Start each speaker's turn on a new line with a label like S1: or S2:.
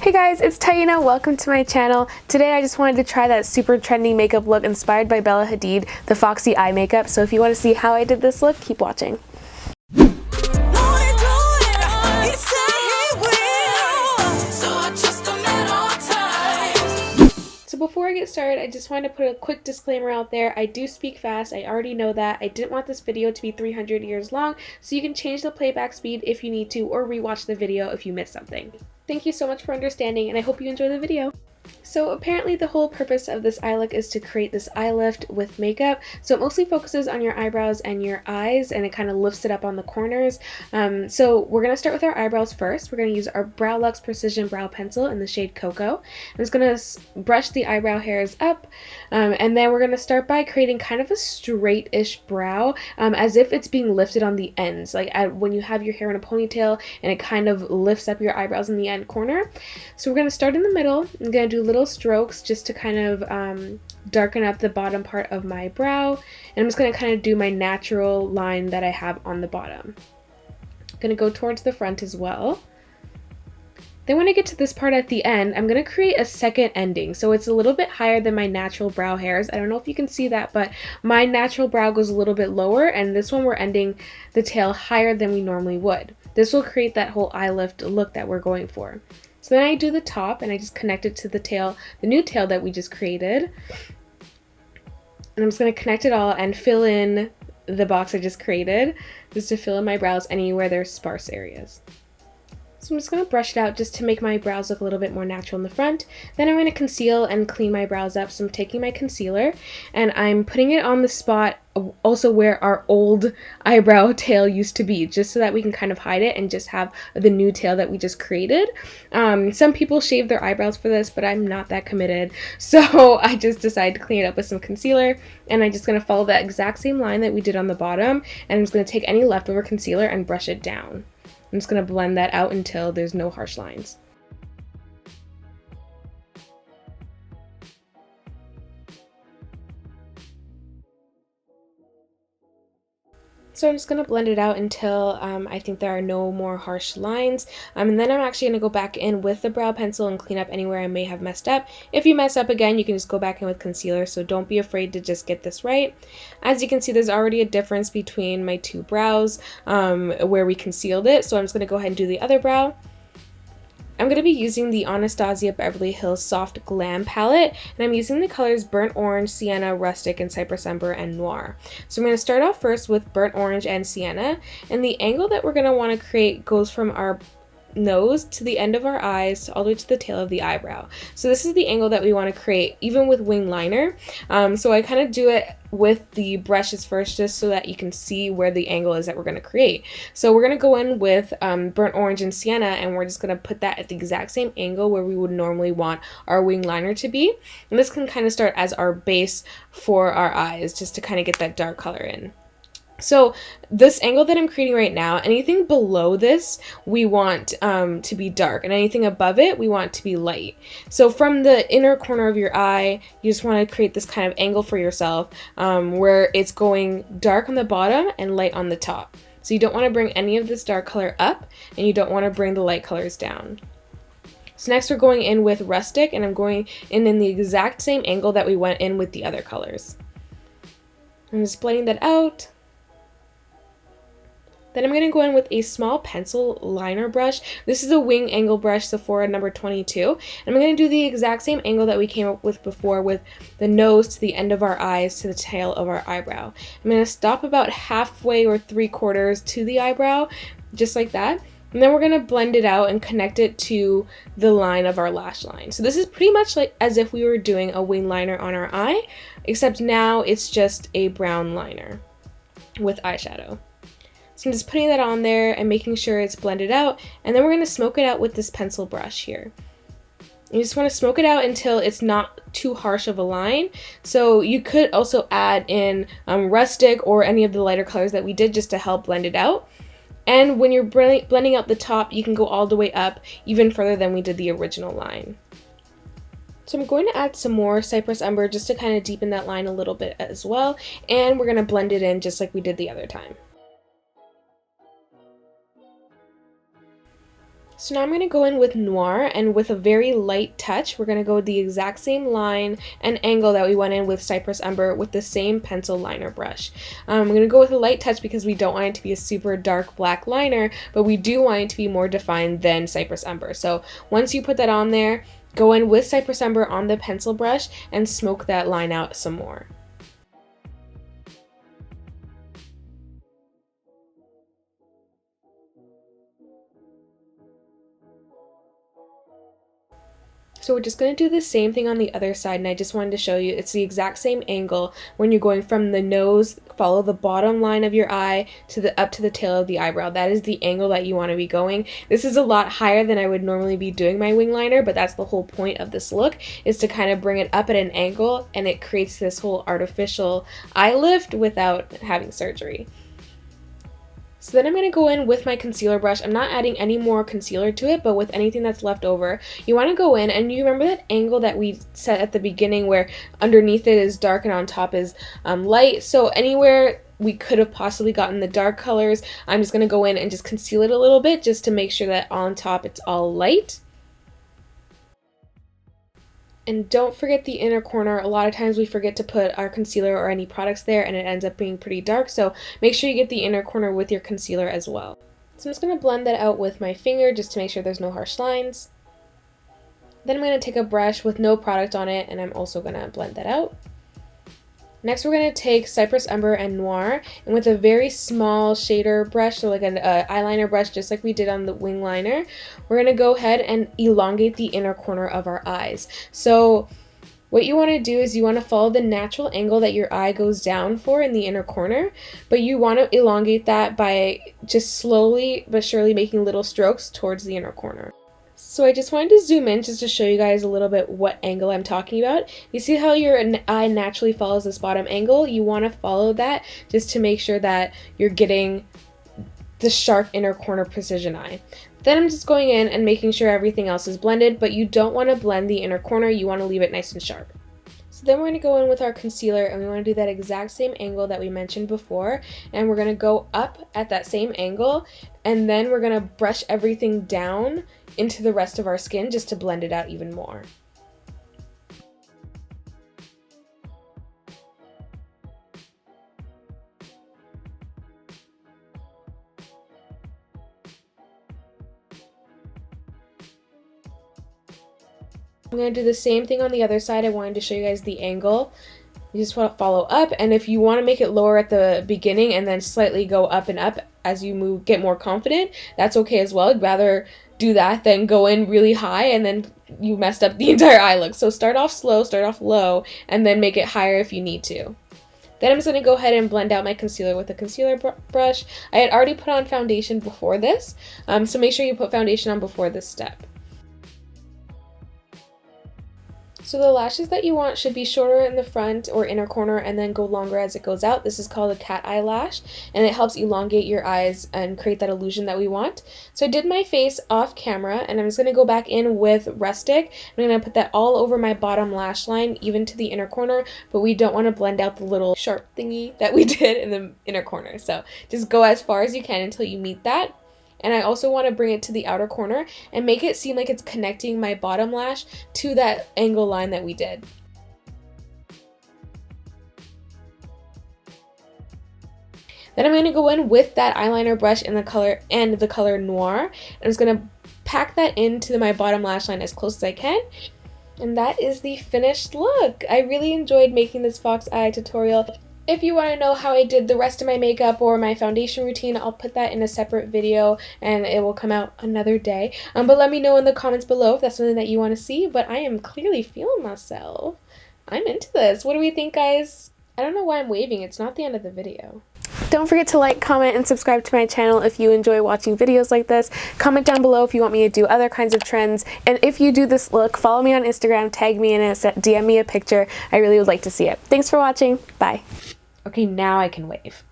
S1: Hey guys, it's Taina. Welcome to my channel. Today I just wanted to try that super trendy makeup look inspired by Bella Hadid, the Foxy Eye Makeup. So if you want to see how I did this look, keep watching. So before I get started, I just wanted to put a quick disclaimer out there. I do speak fast. I already know that. I didn't want this video to be 300 years long, so you can change the playback speed if you need to, or rewatch the video if you missed something. Thank you so much for understanding, and I hope you enjoy the video. So apparently the whole purpose of this eye look is to create this eye lift with makeup. So it mostly focuses on your eyebrows and your eyes, and it kind of lifts it up on the corners. So we're going to start with our eyebrows first. We're going to use our Browluxe Precision Brow Pencil in the shade Cocoa. I'm just going to brush the eyebrow hairs up, and then we're going to start by creating kind of a straight-ish brow, as if it's being lifted on the ends, like when you have your hair in a ponytail and it kind of lifts up your eyebrows in the end corner. So we're going to start in the middle. I'm going to do little strokes just to kind of darken up the bottom part of my brow, and I'm just going to kind of do my natural line that I have on the bottom. I'm going to go towards the front as well. Then when I get to this part at the end, I'm going to create a second ending. So it's a little bit higher than my natural brow hairs. I don't know if you can see that, but my natural brow goes a little bit lower, and this one we're ending the tail higher than we normally would. This will create that whole eye lift look that we're going for. So then I do the top, and I just connect it to the tail, the new tail that we just created. And I'm just going to connect it all and fill in the box I just created, just to fill in my brows anywhere there's sparse areas. So I'm just going to brush it out just to make my brows look a little bit more natural in the front. Then I'm going to conceal and clean my brows up. So I'm taking my concealer and I'm putting it on the spot also where our old eyebrow tail used to be, just so that we can kind of hide it and just have the new tail that we just created. Some people shave their eyebrows for this, but I'm not that committed. So I just decided to clean it up with some concealer, and I'm just going to follow that exact same line that we did on the bottom, and I'm just going to take any leftover concealer and brush it down. I'm just going to blend that out until there's no harsh lines. So I'm just going to blend it out until I think there are no more harsh lines. And then I'm actually going to go back in with the brow pencil and clean up anywhere I may have messed up. If you mess up again, you can just go back in with concealer, so don't be afraid to just get this right. As you can see, there's already a difference between my two brows where we concealed it, so I'm just going to go ahead and do the other brow. I'm going to be using the Anastasia Beverly Hills Soft Glam palette, and I'm using the colors Burnt Orange, Sienna, Rustic, and Cyprus, Umber, and Noir. So I'm going to start off first with Burnt Orange and Sienna, and the angle that we're going to want to create goes from our nose to the end of our eyes all the way to the tail of the eyebrow. So this is the angle that we want to create even with wing liner. So I kind of do it with the brushes first just so that you can see where the angle is that we're going to create. So we're going to go in with Burnt Orange and Sienna, and we're just going to put that at the exact same angle where we would normally want our wing liner to be. And this can kind of start as our base for our eyes, just to kind of get that dark color in. So this angle that I'm creating right now, anything below this we want to be dark, and anything above it we want to be light. So from the inner corner of your eye, you just want to create this kind of angle for yourself where it's going dark on the bottom and light on the top. So you don't want to bring any of this dark color up, and you don't want to bring the light colors down. So next we're going in with Rustic, and I'm going in the exact same angle that we went in with the other colors. I'm just blending that out. Then I'm going to go in with a small pencil liner brush. This is a wing angle brush, Sephora number 22. And I'm going to do the exact same angle that we came up with before, with the nose to the end of our eyes to the tail of our eyebrow. I'm going to stop about halfway or 3/4 to the eyebrow, just like that. And then we're going to blend it out and connect it to the line of our lash line. So this is pretty much like as if we were doing a wing liner on our eye, except now it's just a brown liner with eyeshadow. So I'm just putting that on there and making sure it's blended out, and then we're going to smoke it out with this pencil brush here. You just want to smoke it out until it's not too harsh of a line. So you could also add in Rustic or any of the lighter colors that we did just to help blend it out. And when you're blending out the top, you can go all the way up even further than we did the original line. So I'm going to add some more Cyprus Umber just to kind of deepen that line a little bit as well, and we're going to blend it in just like we did the other time. So now I'm going to go in with Noir, and with a very light touch, we're going to go with the exact same line and angle that we went in with Cyprus Umber with the same pencil liner brush. I'm going to go with a light touch because we don't want it to be a super dark black liner, but we do want it to be more defined than Cyprus Umber. So once you put that on there, go in with Cyprus Umber on the pencil brush and smoke that line out some more. So we're just going to do the same thing on the other side, and I just wanted to show you it's the exact same angle when you're going from the nose, follow the bottom line of your eye to the up to the tail of the eyebrow. That is the angle that you want to be going. This is a lot higher than I would normally be doing my wing liner, but that's the whole point of this look, is to kind of bring it up at an angle, and it creates this whole artificial eye lift without having surgery. So then I'm going to go in with my concealer brush. I'm not adding any more concealer to it, but with anything that's left over, you want to go in, and you remember that angle that we set at the beginning where underneath it is dark and on top is light. So anywhere we could have possibly gotten the dark colors, I'm just going to go in and just conceal it a little bit just to make sure that on top it's all light. And don't forget the inner corner. A lot of times we forget to put our concealer or any products there and it ends up being pretty dark, so make sure you get the inner corner with your concealer as well. So I'm just going to blend that out with my finger just to make sure there's no harsh lines. Then I'm going to take a brush with no product on it, and I'm also going to blend that out. Next we're going to take Cyprus Umber and Noir, and with a very small shader brush, so like an eyeliner brush just like we did on the wing liner, we're going to go ahead and elongate the inner corner of our eyes. So what you want to do is you want to follow the natural angle that your eye goes down for in the inner corner, but you want to elongate that by just slowly but surely making little strokes towards the inner corner. So I just wanted to zoom in just to show you guys a little bit what angle I'm talking about. You see how your eye naturally follows this bottom angle? You want to follow that just to make sure that you're getting the sharp inner corner precision eye. Then I'm just going in and making sure everything else is blended, but you don't want to blend the inner corner, you want to leave it nice and sharp. So then we're going to go in with our concealer, and we want to do that exact same angle that we mentioned before, and we're going to go up at that same angle, and then we're going to brush everything down into the rest of our skin just to blend it out even more. I'm going to do the same thing on the other side. I wanted to show you guys the angle. You just want to follow up, and if you want to make it lower at the beginning and then slightly go up and up as you get more confident, that's okay as well. I'd rather do that than go in really high and then you messed up the entire eye look. So start off slow, start off low, and then make it higher if you need to. Then I'm just going to go ahead and blend out my concealer with a concealer brush. I had already put on foundation before this, so make sure you put foundation on before this step. So the lashes that you want should be shorter in the front or inner corner and then go longer as it goes out. This is called a cat eye lash, and it helps elongate your eyes and create that illusion that we want. So I did my face off camera, and I'm just going to go back in with Rustic. I'm going to put that all over my bottom lash line, even to the inner corner, but we don't want to blend out the little sharp thingy that we did in the inner corner. So just go as far as you can until you meet that. And I also want to bring it to the outer corner and make it seem like it's connecting my bottom lash to that angle line that we did. Then I'm going to go in with that eyeliner brush in the color Noir. I'm just going to pack that into my bottom lash line as close as I can. And that is the finished look. I really enjoyed making this Fox Eye tutorial. If you want to know how I did the rest of my makeup or my foundation routine, I'll put that in a separate video and it will come out another day. But let me know in the comments below if that's something that you want to see. But I am clearly feeling myself. I'm into this. What do we think, guys? I don't know why I'm waving. It's not the end of the video. Don't forget to like, comment, and subscribe to my channel if you enjoy watching videos like this. Comment down below if you want me to do other kinds of trends. And if you do this look, follow me on Instagram, tag me in it, DM me a picture. I really would like to see it. Thanks for watching. Bye. Okay, now I can wave.